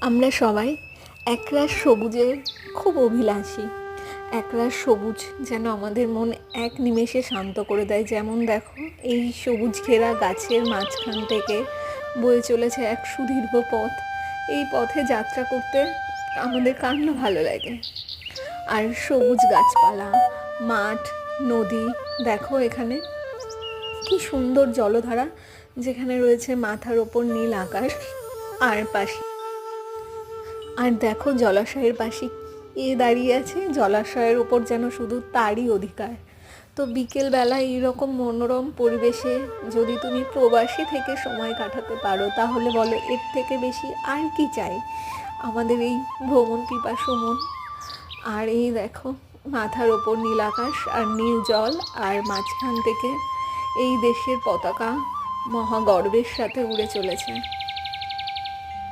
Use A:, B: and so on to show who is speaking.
A: আমরা সবাই একরাশ সবুজের খুব অভিলাষী। একরাশ সবুজ যেন আমাদের মন এক নিমেষে শান্ত করে দেয়। যেমন দেখো, এই সবুজ ঘেরা গাছের মাঝখান থেকে বয়ে চলেছে এক সুদীর্ঘ পথ। এই পথে যাত্রা করতে আমাদের কার না ভালো লাগে। আর সবুজ গাছপালা, মাঠ, নদী, দেখো এখানে কি সুন্দর জলধারা, যেখানে রয়েছে মাথার ওপর নীল আকাশ। আর দেখো জলাশয়ের পাশে দাঁড়িয়ে আছে, জলাশয়ের ওপর যেন শুধু তারই অধিকার। তো বিকেলবেলা এইরকম মনোরম পরিবেশে যদি তুমি প্রবাসী থেকে সময় কাটাতে পারো, তাহলে বলো এর থেকে বেশি আর কি চাই আমাদের এই ভ্রমণ পিপাসু মন। আর এই দেখো, মাথার ওপর নীল আকাশ আর নীল জল, আর মাঝখান থেকে এই দেশের পতাকা মহা গর্বের সাথে উড়ে চলেছে।